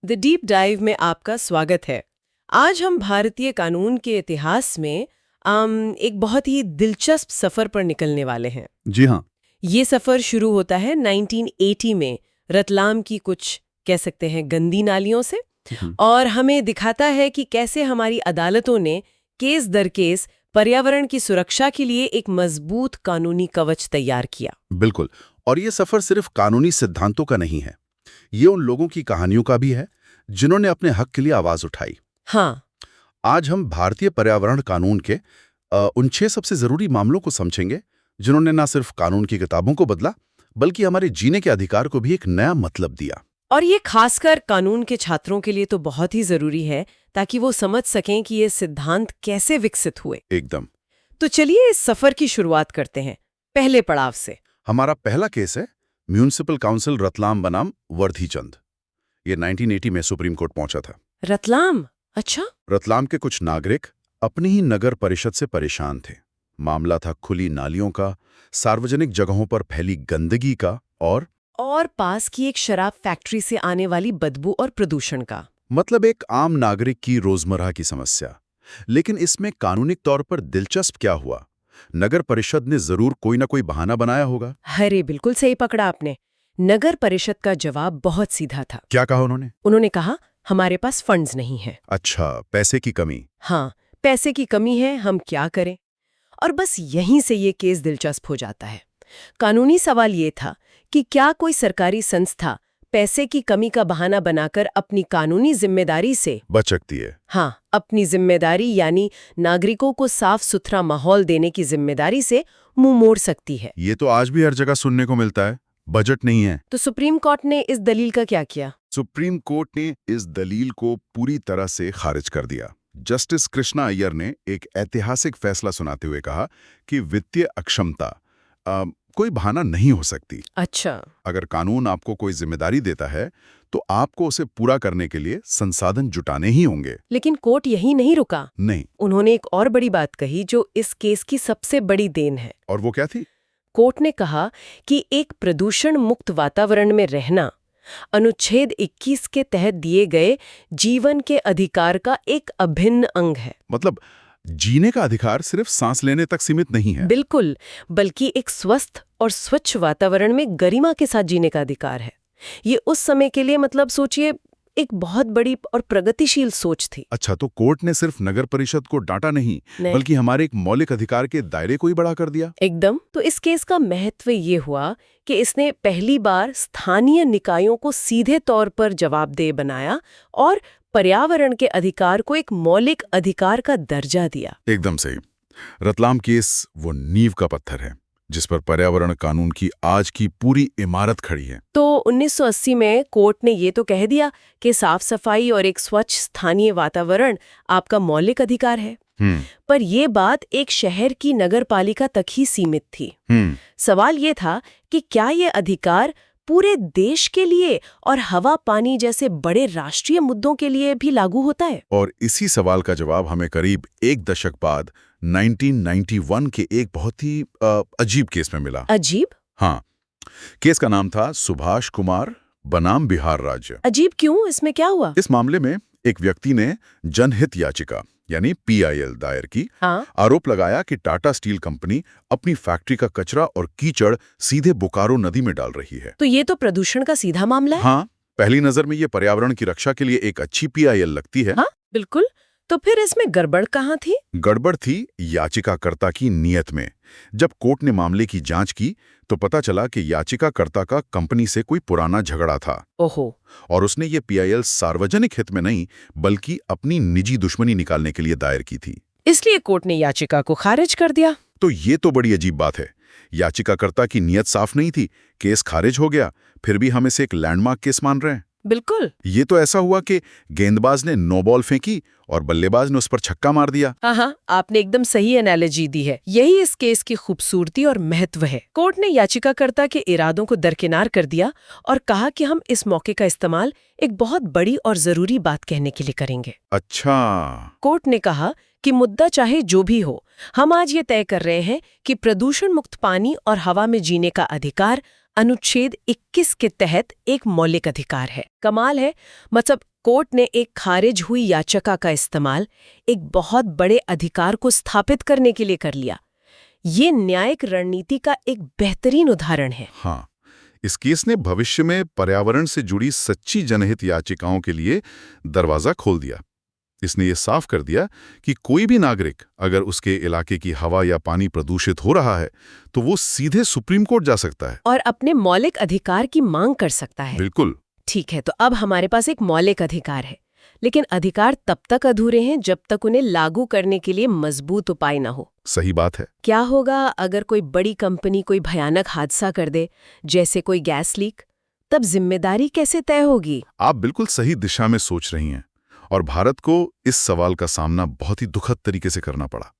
The deep dive में आपका स्वागत है। आज हम भारतीय कानून के इतिहास में एक बहुत ही दिलचस्प सफर पर निकलने वाले हैं। जी हाँ। ये सफर शुरू होता है 1980 में रतलाम की कुछ कह सकते हैं गंदी नालियों से, और हमें दिखाता है कि कैसे हमारी अदालतों ने केस दर केस पर्यावरण की सुरक्षा के लिए एक मजबूत कानूनी कवच तैयार किया। बिल्कुल। और ये सफर सिर्फ कानूनी सिद्धांतों का नहीं है, ये उन लोगों की कहानियों का भी है जिन्होंने अपने हक के लिए आवाज उठाई। हाँ, आज हम भारतीय पर्यावरण कानून के उन 6 सबसे जरूरी मामलों को समझेंगे जिन्होंने न सिर्फ कानून की किताबों को बदला बल्कि हमारे जीने के अधिकार को भी एक नया मतलब दिया। और ये खासकर कानून के छात्रों के लिए तो बहुत ही जरूरी है ताकि वो समझ सकें कि ये सिद्धांत कैसे विकसित हुए। एकदम। तो चलिए इस सफर की शुरुआत करते हैं पहले पड़ाव से। हमारा पहला केस है म्यूनिसिपल काउंसिल रतलाम बनाम वर्धीचंद। ये 1980 में सुप्रीम कोर्ट पहुंचा था। रतलाम? अच्छा। रतलाम के कुछ नागरिक अपनी ही नगर परिषद से परेशान थे। मामला था खुली नालियों का, सार्वजनिक जगहों पर फैली गंदगी का और पास की एक शराब फैक्ट्री से आने वाली बदबू और प्रदूषण का। मतलब एक आम नागरिक की रोजमर्रा की समस्या। लेकिन इसमें कानूनिक तौर पर दिलचस्प क्या हुआ? नगर परिषद ने जरूर कोई ना कोई बहाना बनाया होगा। अरे बिल्कुल सही पकड़ा आपने। नगर परिषद का जवाब बहुत सीधा था। क्या कहा उन्होंने? उन्होंने कहा हमारे पास फंड्स नहीं है। अच्छा, पैसे की कमी। हाँ, पैसे की कमी है, हम क्या करें। और बस यहीं से ये केस दिलचस्प हो जाता है। कानूनी सवाल ये था कि क्या कोई सरकारी संस्था पैसे की कमी का बहाना बनाकर अपनी कानूनी जिम्मेदारी से बच सकती है। हाँ, अपनी जिम्मेदारी यानी नागरिकों को साफ सुथरा माहौल देने की जिम्मेदारी से मुंह मोड़ सकती है। ये तो आज भी हर जगह सुनने को मिलता है। बजट नहीं है। तो सुप्रीम कोर्ट ने इस दलील का क्या किया? सुप्रीम कोर्ट ने इस दलील को पूरी तरह से खारिज कर दिया। जस्टिस कृष्णा अय्यर ने एक ऐतिहासिक फैसला सुनाते हुए कहा कि वित्तीय अक्षमता कोई बहाना नहीं हो सकती। अच्छा। अगर कानून आपको कोई जिम्मेदारी देता है तो आपको उसे पूरा करने के लिए संसाधन जुटाने ही होंगे। लेकिन कोर्ट यही नहीं रुका। नहीं। उन्होंने एक और बड़ी बात कही जो इस केस की सबसे बड़ी देन है। और वो क्या थी? कोर्ट ने कहा कि एक प्रदूषण मुक्त वातावरण में रहना अनुच्छेद 21 के तहत दिए गए जीवन के अधिकार का एक अभिन्न अंग है। मतलब जीने का अधिकार सिर्फ सांस लेने तक सीमित नहीं है। बिल्कुल, बल्कि एक स्वस्थ और स्वच्छ वातावरण में गरिमा के साथ जीने का अधिकार है। ये उस समय के लिए मतलब सोचिए एक बहुत बड़ी और प्रगतिशील सोच थी। अच्छा, तो कोर्ट ने सिर्फ नगर परिषद को डांटा नहीं बल्कि हमारे एक मौलिक अधिकार के दायरे को ही बड़ा कर दिया। एकदम। तो इस केस का महत्व ये हुआ कि इसने पहली बार स्थानीय निकायों को सीधे तौर पर जवाबदेह बनाया और पर्यावरण के अधिकार को एक मौलिक अधिकार का दर्जा दिया। एकदम सही। रतलाम केस वो नींव का पत्थर है जिस पर पर्यावरण कानून की आज की पूरी इमारत खड़ी है। तो 1980 में कोर्ट ने ये तो कह दिया कि साफ सफाई और एक स्वच्छ स्थानीय वातावरण आपका मौलिक अधिकार है। पर ये बात एक शहर की नगरपालिका तक ही सीमित थी। सवाल ये था कि क्या ये अधिकार पूरे देश के लिए और हवा पानी जैसे बड़े राष्ट्रीय मुद्दों के लिए भी लागू होता है? और इसी सवाल का जवाब हमें करीब एक दशक बाद 1991 के एक बहुत ही अजीब केस में मिला। अजीब? हाँ। केस का नाम था सुभाष कुमार बनाम बिहार राज्य। अजीब क्यों? इसमें क्या हुआ? इस मामले में एक व्यक्ति ने जनहित याचिका यानी PIL दायर की। आरोप लगाया कि टाटा स्टील कंपनी अपनी फैक्ट्री का कचरा और कीचड़ सीधे बोकारो नदी में डाल रही है। तो ये तो प्रदूषण का सीधा मामला है। हाँ, पहली नजर में ये पर्यावरण की रक्षा के लिए एक अच्छी PIL लगती है। हाँ, बिल्कुल। तो फिर इसमें गड़बड़ कहाँ थी? गड़बड़ थी याचिकाकर्ता की नीयत में। जब कोर्ट ने मामले की जांच की तो पता चला कि याचिकाकर्ता का कंपनी से कोई पुराना झगड़ा था। ओहो। और उसने ये PIL सार्वजनिक हित में नहीं बल्कि अपनी निजी दुश्मनी निकालने के लिए दायर की थी। इसलिए कोर्ट ने याचिका को खारिज कर दिया। तो ये तो बड़ी अजीब बात है। याचिकाकर्ता की नीयत साफ नहीं थी, केस खारिज हो गया, फिर भी हम इसे एक लैंडमार्क केस मान रहे हैं। बिल्कुल। ये तो ऐसा हुआ कि गेंदबाज ने नो बॉल फेंकी और बल्लेबाज ने उस पर छक्का मार दिया। हाँ, आपने एकदम सही एनालॉजी दी है। यही इस केस की खूबसूरती और महत्व है। कोर्ट ने याचिकाकर्ता के इरादों को दरकिनार कर दिया और कहा कि हम इस मौके का इस्तेमाल एक बहुत बड़ी और जरूरी बात कहने के लिए करेंगे। अच्छा। कोर्ट ने कहा कि मुद्दा चाहे जो भी हो, हम आज ये तय कर रहे हैं कि प्रदूषण मुक्त पानी और हवा में जीने का अधिकार अनुच्छेद 21 के तहत एक मौलिक अधिकार है। कमाल है, मतलब कोर्ट ने एक खारिज हुई याचिका का इस्तेमाल एक बहुत बड़े अधिकार को स्थापित करने के लिए कर लिया। ये न्यायिक रणनीति का एक बेहतरीन उदाहरण है। हाँ, इस केस ने भविष्य में पर्यावरण से जुड़ी सच्ची जनहित याचिकाओं के लिए दरवाजा खोल दिया। इसने ये साफ कर दिया कि कोई भी नागरिक अगर उसके इलाके की हवा या पानी प्रदूषित हो रहा है तो वो सीधे सुप्रीम कोर्ट जा सकता है और अपने मौलिक अधिकार की मांग कर सकता है। बिल्कुल। ठीक है, तो अब हमारे पास एक मौलिक अधिकार है, लेकिन अधिकार तब तक अधूरे हैं जब तक उन्हें लागू करने के लिए मजबूत उपाय न हो। सही बात है। क्या होगा अगर कोई बड़ी कंपनी कोई भयानक हादसा कर दे, जैसे कोई गैस लीक? तब जिम्मेदारी कैसे तय होगी? आप बिल्कुल सही दिशा में सोच रही हैं और भारत को इस सवाल का सामना बहुत ही दुखद तरीके से करना पड़ा।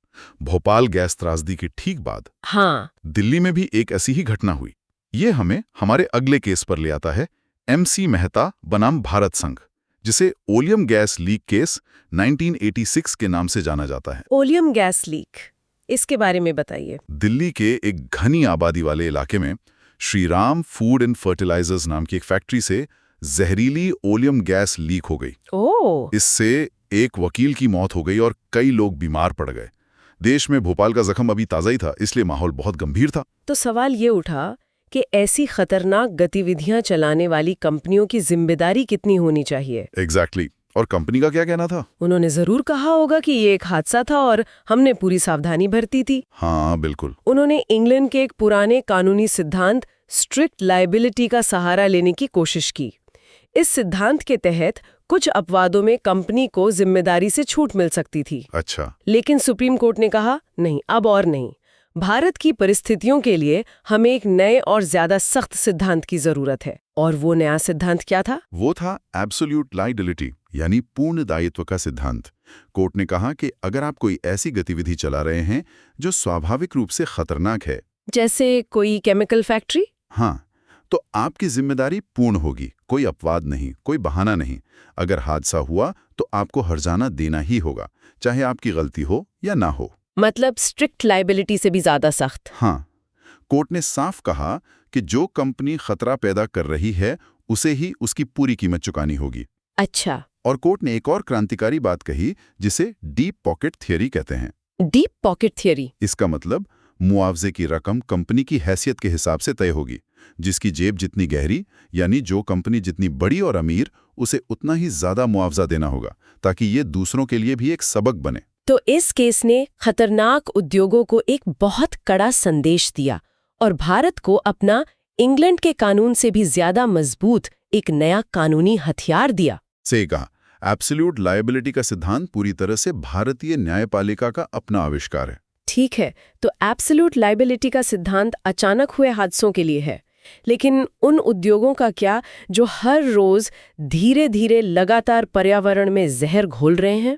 भोपाल गैस त्रासदी के ठीक बाद हाँ, दिल्ली में भी एक ऐसी ही घटना हुई। ये हमें हमारे अगले केस पर ले आता है, MC मेहता बनाम भारत संघ, जिसे ओलियम गैस लीक केस 1986 के नाम से जाना जाता है। ओलियम गैस लीक, इसके बारे में बताइए। दिल्ली के एक घनी आबादी वाले इलाके में श्रीराम फूड एंड फर्टिलाइजर्स नाम की एक फैक्ट्री से जहरीली ओलियम गैस लीक हो गई। ओह, इससे एक वकील की मौत हो गई और कई लोग बीमार पड़ गए। देश में भोपाल का जख्म अभी ताज़ा ही था, इसलिए माहौल बहुत गंभीर था। तो सवाल ये उठा कि ऐसी खतरनाक गतिविधियां चलाने वाली कंपनियों की जिम्मेदारी कितनी होनी चाहिए? एग्जैक्टली। और कंपनी का क्या कहना था? उन्होंने जरूर कहा होगा कि ये एक हादसा था और हमने पूरी सावधानी बरती थी। हाँ बिल्कुल। उन्होंने इंग्लैंड के एक पुराने कानूनी सिद्धांत स्ट्रिक्ट लायबिलिटी का सहारा लेने की कोशिश की। इस सिद्धांत के तहत कुछ अपवादों में कंपनी को जिम्मेदारी से छूट मिल सकती थी। अच्छा। लेकिन सुप्रीम कोर्ट ने कहा नहीं, अब और नहीं। भारत की परिस्थितियों के लिए हमें एक नए और ज्यादा सख्त सिद्धांत की जरूरत है। और वो नया सिद्धांत क्या था? वो था एब्सोल्यूट लायबिलिटी, यानी पूर्ण दायित्व का सिद्धांत। कोर्ट ने कहा कि अगर आप कोई ऐसी गतिविधि चला रहे हैं जो स्वाभाविक रूप से खतरनाक है, जैसे कोई केमिकल फैक्ट्री, हाँ, तो आपकी जिम्मेदारी पूर्ण होगी। कोई अपवाद नहीं, कोई बहाना नहीं। अगर हादसा हुआ तो आपको हर्जाना देना ही होगा, चाहे आपकी गलती हो या ना हो। मतलब स्ट्रिक्ट लायबिलिटी से भी ज्यादा सख्त। हाँ, कोर्ट ने साफ कहा कि जो कंपनी खतरा पैदा कर रही है उसे ही उसकी पूरी कीमत चुकानी होगी। अच्छा। और कोर्ट ने एक और क्रांतिकारी बात कही, जिसे डीप पॉकेट थियरी कहते हैं। Deep pocket theory? इसका मतलब मुआवजे की रकम कंपनी की हैसियत के हिसाब से तय होगी। जिसकी जेब जितनी गहरी, यानी जो कंपनी जितनी बड़ी और अमीर, उसे उतना ही ज्यादा मुआवजा देना होगा, ताकि ये दूसरों के लिए भी एक सबक बने। तो इस केस ने खतरनाक उद्योगों को एक बहुत कड़ा संदेश दिया और भारत को अपना इंग्लैंड के कानून से भी ज्यादा मजबूत एक नया कानूनी हथियार दिया। सही कहा। एब्सोल्यूट लायबिलिटी का सिद्धांत पूरी तरह से भारतीय न्यायपालिका का अपना आविष्कार है। ठीक है, तो एब्सोल्यूट लायबिलिटी का सिद्धांत अचानक हुए हादसों के लिए है, लेकिन उन उद्योगों का क्या जो हर रोज धीरे धीरे लगातार पर्यावरण में जहर घोल रहे हैं?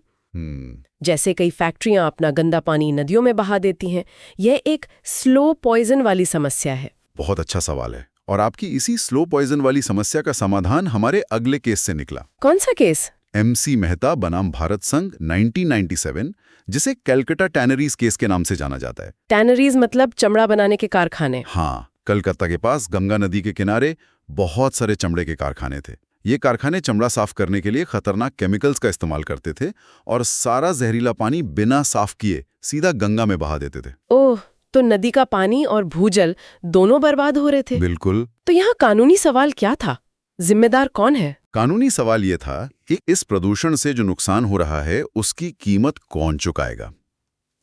जैसे कई फैक्ट्रियां अपना गंदा पानी नदियों में बहा देती हैं। यह एक स्लो पॉइजन वाली समस्या है। बहुत अच्छा सवाल है, और आपकी इसी स्लो पॉइजन वाली समस्या का समाधान हमारे अगले केस से निकला। कौन सा केस? MC मेहता बनाम भारत संघ 1997, जिसे कलकत्ता टैनरीज केस के नाम से जाना जाता है। टैनरीज मतलब चमड़ा बनाने के कारखाने? हाँ, कलकत्ता के पास गंगा नदी के किनारे बहुत सारे चमड़े के कारखाने थे। ये कारखाने चमड़ा साफ करने के लिए खतरनाक केमिकल्स का इस्तेमाल करते थे और सारा जहरीला पानी बिना साफ किए सीधा गंगा में बहा देते थे। ओह, तो नदी का पानी और भूजल दोनों बर्बाद हो रहे थे। बिल्कुल। तो यहाँ कानूनी सवाल क्या था? जिम्मेदार कौन है? कानूनी सवाल ये था कि इस प्रदूषण से जो नुकसान हो रहा है उसकी कीमत कौन चुकाएगा।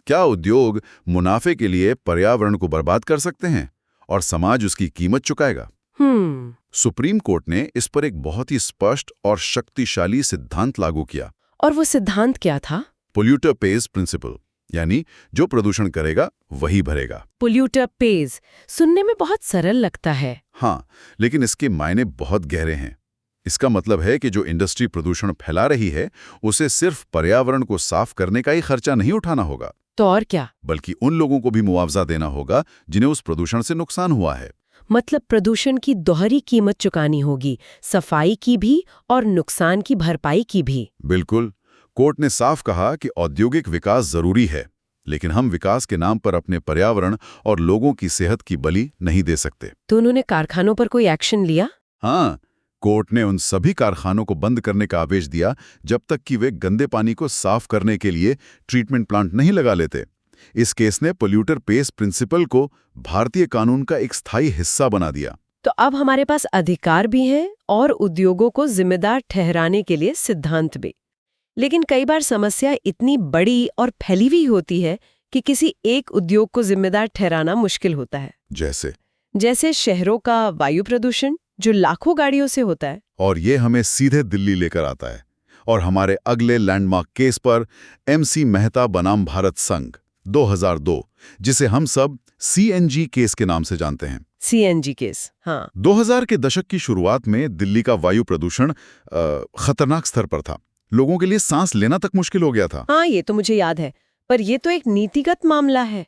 क्या उद्योग मुनाफे के लिए पर्यावरण को बर्बाद कर सकते हैं और समाज उसकी कीमत चुकाएगा? सुप्रीम कोर्ट ने इस पर एक बहुत ही स्पष्ट और शक्तिशाली सिद्धांत लागू किया। और वो सिद्धांत क्या था? पोल्यूटर पेज प्रिंसिपल, यानी जो प्रदूषण करेगा वही भरेगा। पोल्यूटर पेज सुनने में बहुत सरल लगता है। हाँ, लेकिन इसके मायने बहुत गहरे हैं। इसका मतलब है कि जो इंडस्ट्री प्रदूषण फैला रही है उसे सिर्फ पर्यावरण को साफ करने का ही खर्चा नहीं उठाना होगा, तो और क्या, बल्कि उन लोगों को भी मुआवजा देना होगा जिन्हें उस प्रदूषण से नुकसान हुआ है। मतलब प्रदूषण की दोहरी कीमत चुकानी होगी, सफाई की भी और नुकसान की भरपाई की भी। बिल्कुल। कोर्ट ने साफ कहा कि औद्योगिक विकास जरूरी है, लेकिन हम विकास के नाम पर अपने पर्यावरण और लोगों की सेहत की बलि नहीं दे सकते। तो उन्होंने कारखानों पर कोई एक्शन लिया? हाँ, कोर्ट ने उन सभी कारखानों को बंद करने का आदेश दिया जब तक कि वे गंदे पानी को साफ करने के लिए ट्रीटमेंट प्लांट नहीं लगा लेते। इस केस ने पोल्यूटर पेस प्रिंसिपल को भारतीय कानून का एक स्थायी हिस्सा बना दिया। तो अब हमारे पास अधिकार भी हैं और उद्योगों को जिम्मेदार ठहराने के लिए सिद्धांत भी। लेकिन कई बार समस्या इतनी बड़ी और फैली हुई होती है कि किसी एक उद्योग को जिम्मेदार ठहराना मुश्किल होता है। जैसे शहरों का वायु प्रदूषण, जो लाखों गाड़ियों से होता है। और ये हमें सीधे दिल्ली लेकर आता है और हमारे अगले लैंडमार्क केस पर, MC मेहता बनाम भारत संघ 2002, जिसे हम सब CNG केस के नाम से जानते हैं। CNG केस, हाँ। 2000 के दशक की शुरुआत में दिल्ली का वायु प्रदूषण खतरनाक स्तर पर था। लोगों के लिए सांस लेना तक मुश्किल हो गया था। हाँ, ये तो मुझे याद है। पर ये तो एक नीतिगत मामला है।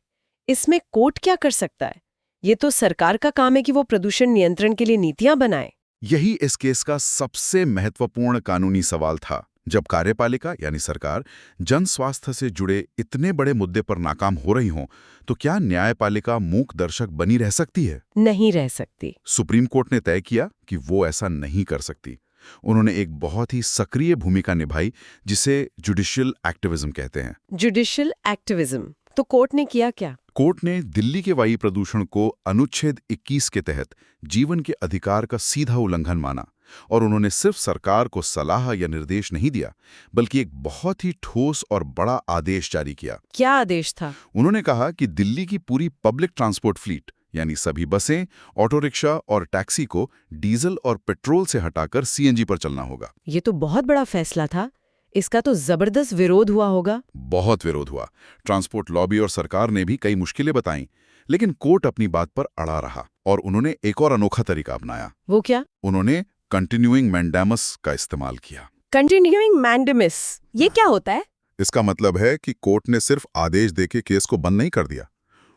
इसमें कोर्ट क्या कर सकता है? ये तो सरकार का काम है कि वो प्रदूषण नियंत्रण के लिए नीतियां बनाए। यही इस केस का सबसे महत्वपूर्ण कानूनी सवाल था। जब कार्यपालिका यानी सरकार जन स्वास्थ्य से जुड़े इतने बड़े मुद्दे पर नाकाम हो रही हो, तो क्या न्यायपालिका मूक दर्शक बनी रह सकती है? नहीं रह सकती। सुप्रीम कोर्ट ने तय किया कि वो ऐसा नहीं कर सकती। उन्होंने एक बहुत ही सक्रिय भूमिका निभाई, जिसे जुडिशियल एक्टिविज्म कहते हैं। Judicial activism. तो कोर्ट ने किया क्या? कोर्ट ने दिल्ली के वायु प्रदूषण को अनुच्छेद 21 के तहत जीवन के अधिकार का सीधा उल्लंघन माना, और उन्होंने सिर्फ सरकार को सलाह या निर्देश नहीं दिया, बल्कि एक बहुत ही ठोस और बड़ा आदेश जारी किया। क्या आदेश था? उन्होंने कहा कि दिल्ली की पूरी पब्लिक ट्रांसपोर्ट फ्लीट, यानी सभी बसें, ऑटो रिक्शा और टैक्सी को डीजल और पेट्रोल से हटाकर CNG पर चलना होगा। ये तो बहुत बड़ा फैसला था। इसका तो जबरदस्त विरोध हुआ होगा। बहुत विरोध हुआ। ट्रांसपोर्ट लॉबी और सरकार ने भी कई मुश्किलें बताईं, लेकिन कोर्ट अपनी बात पर अड़ा रहा और उन्होंने एक और अनोखा तरीका अपनाया। वो क्या? उन्होंने कंटिन्यूइंग मैंडेमस का इस्तेमाल किया। कंटिन्यूइंग मैंडेमस, ये क्या होता है? इसका मतलब है कि कोर्ट ने सिर्फ आदेश देके केस को बंद नहीं कर दिया।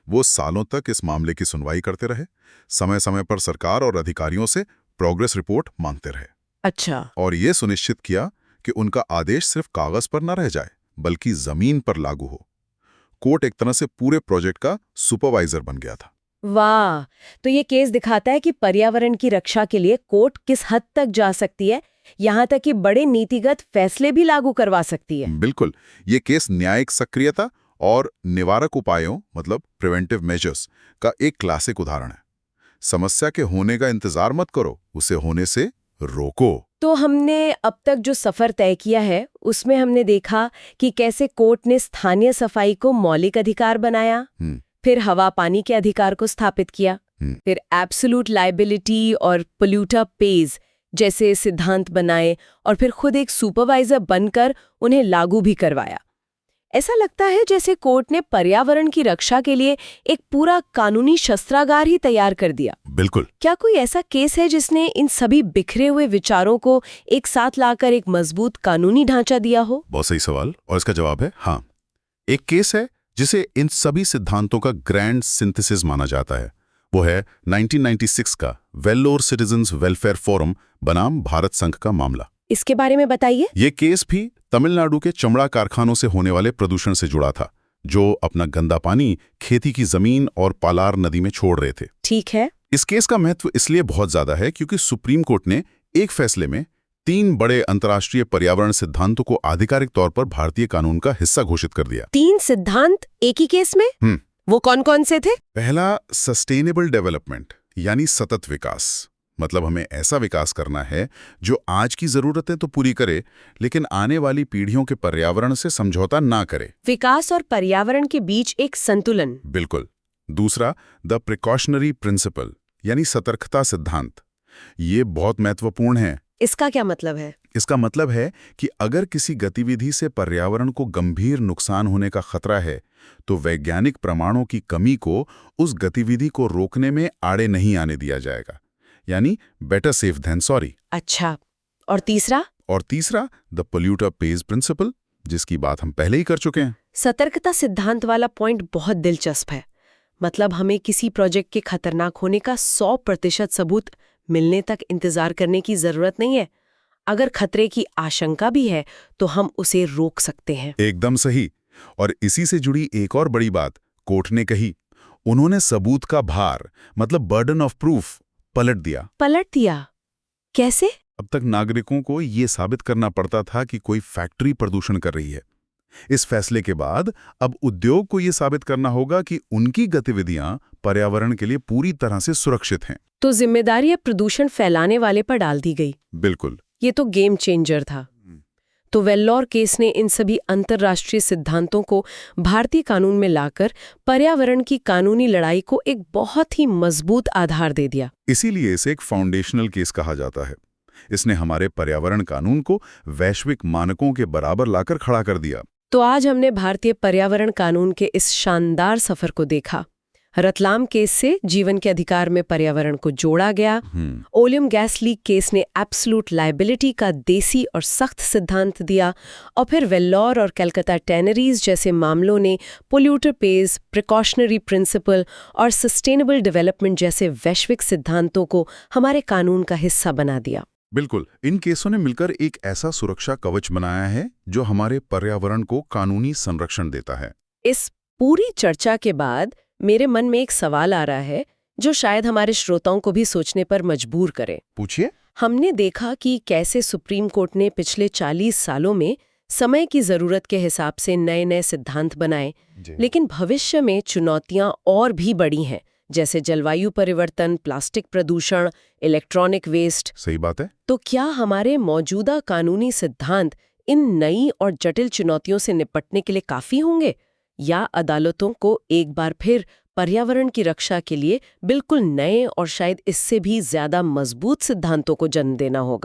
वो सालों तक इस मामले की सुनवाई करते रहे, समय समय पर सरकार और अधिकारियों से प्रोग्रेस रिपोर्ट मांगते रहे। अच्छा। और ये सुनिश्चित किया कि उनका आदेश सिर्फ कागज पर न रह जाए, बल्कि जमीन पर लागू हो। कोर्ट एक तरह से पूरे प्रोजेक्ट का सुपरवाइजर बन गया था। वाह! तो ये केस दिखाता है कि पर्यावरण की रक्षा के लिए कोर्ट किस हद तक जा सकती है, यहाँ तक कि बड़े नीतिगत फैसले भी लागू करवा सकती है। बिल्कुल। ये केस न्यायिक सक्रियता और निवारक उपायों, मतलब प्रिवेंटिव मेजर्स, का एक क्लासिक उदाहरण है। समस्या के होने का इंतजार मत करो, उसे होने से रोको। तो हमने अब तक जो सफर तय किया है, उसमें हमने देखा कि कैसे कोर्ट ने स्थानीय सफाई को मौलिक अधिकार बनाया, फिर हवा पानी के अधिकार को स्थापित किया, फिर एब्सोल्यूट लायबिलिटी और पोल्यूटर पेज जैसे सिद्धांत बनाए, और फिर खुद एक सुपरवाइजर बनकर उन्हें लागू भी करवाया। ऐसा लगता है जैसे कोर्ट ने पर्यावरण की रक्षा के लिए एक पूरा कानूनी शस्त्रागार ही तैयार कर दिया। बिल्कुल। क्या कोई ऐसा केस है जिसने इन सभी बिखरे हुए विचारों को एक साथ लाकर एक मजबूत कानूनी ढांचा दिया हो? बहुत सही सवाल, और इसका जवाब है हाँ। एक केस है जिसे इन सभी सिद्धांतों का ग्रैंड सिंथेसिस माना जाता है। वो है 1996 का वेल्लोर सिटीजन्स वेलफेयर फोरम बनाम भारत संघ का मामला। इसके बारे में बताइए। ये केस भी तमिलनाडु के चमड़ा कारखानों से होने वाले प्रदूषण से जुड़ा था, जो अपना गंदा पानी खेती की जमीन और पालार नदी में छोड़ रहे थे। ठीक है। इस केस का महत्व इसलिए बहुत ज्यादा है क्योंकि सुप्रीम कोर्ट ने एक फैसले में 3 बड़े अंतर्राष्ट्रीय पर्यावरण सिद्धांतों को आधिकारिक तौर पर भारतीय कानून का हिस्सा घोषित कर दिया। 3 सिद्धांत एक ही केस में? वो कौन कौन से थे? पहला, सस्टेनेबल डेवलपमेंट यानी सतत विकास। मतलब हमें ऐसा विकास करना है जो आज की जरूरतें तो पूरी करे, लेकिन आने वाली पीढ़ियों के पर्यावरण से समझौता ना करे। विकास और पर्यावरण के बीच एक संतुलन। बिल्कुल। दूसरा, द प्रिकॉशनरी प्रिंसिपल यानी सतर्कता सिद्धांत। ये बहुत महत्वपूर्ण है। इसका क्या मतलब है? इसका मतलब है कि अगर किसी गतिविधि से पर्यावरण को गंभीर नुकसान होने का खतरा है, तो वैज्ञानिक प्रमाणों की कमी को उस गतिविधि को रोकने में आड़े नहीं आने दिया जाएगा, यानी बेटर सेफ देन सॉरी। अच्छा। और तीसरा? और तीसरा, द पोल्यूटर पेज प्रिंसिपल, जिसकी बात हम पहले ही कर चुके हैं। सतर्कता सिद्धांत वाला पॉइंट बहुत दिलचस्प है। मतलब हमें किसी प्रोजेक्ट के खतरनाक होने का 100% सबूत मिलने तक इंतजार करने की जरूरत नहीं है। अगर खतरे की आशंका भी है तो हम उसे रोक सकते हैं। एकदम सही। और इसी से जुड़ी एक और बड़ी बात कोर्ट ने कही, उन्होंने सबूत का भार मतलब बर्डन ऑफ प्रूफ पलट दिया। पलट दिया? कैसे? अब तक नागरिकों को ये साबित करना पड़ता था कि कोई फैक्ट्री प्रदूषण कर रही है। इस फैसले के बाद अब उद्योग को ये साबित करना होगा कि उनकी गतिविधियां पर्यावरण के लिए पूरी तरह से सुरक्षित हैं। तो जिम्मेदारी अब प्रदूषण फैलाने वाले पर डाल दी गई। बिल्कुल। ये तो गेम चेंजर था। तो वेल्लोर केस ने इन सभी अंतर्राष्ट्रीय सिद्धांतों को भारतीय कानून में लाकर पर्यावरण की कानूनी लड़ाई को एक बहुत ही मजबूत आधार दे दिया। इसीलिए इसे एक फाउंडेशनल केस कहा जाता है। इसने हमारे पर्यावरण कानून को वैश्विक मानकों के बराबर लाकर खड़ा कर दिया। तो आज हमने भारतीय पर्यावरण कानून के इस शानदार सफर को देखा। रतलाम केस से जीवन के अधिकार में पर्यावरण को जोड़ा गया। ओलियम गैस लीक केस ने एब्सोल्यूट लायबिलिटी का देसी और सख्त सिद्धांत दिया। और फिर वेल्लोर और कलकत्ता टैनरीज जैसे मामलों ने पोल्यूटर पेज, प्रिकॉशनरी प्रिंसिपल और सस्टेनेबल डेवलपमेंट जैसे वैश्विक सिद्धांतों को हमारे कानून का हिस्सा बना दिया। बिल्कुल। इन केसों ने मिलकर एक ऐसा सुरक्षा कवच बनाया है जो हमारे पर्यावरण को कानूनी संरक्षण देता है। इस पूरी चर्चा के बाद मेरे मन में एक सवाल आ रहा है जो शायद हमारे श्रोताओं को भी सोचने पर मजबूर करे। पूछिए। हमने देखा कि कैसे सुप्रीम कोर्ट ने पिछले 40 सालों में समय की जरूरत के हिसाब से नए नए सिद्धांत बनाए, लेकिन भविष्य में चुनौतियां और भी बड़ी हैं, जैसे जलवायु परिवर्तन, प्लास्टिक प्रदूषण, इलेक्ट्रॉनिक वेस्ट। सही बात है। तो क्या हमारे मौजूदा कानूनी सिद्धांत इन नई और जटिल चुनौतियों से निपटने के लिए काफी होंगे, या अदालतों को एक बार फिर पर्यावरण की रक्षा के लिए बिल्कुल नए और शायद इससे भी ज्यादा मजबूत सिद्धांतों को जन्म देना होगा?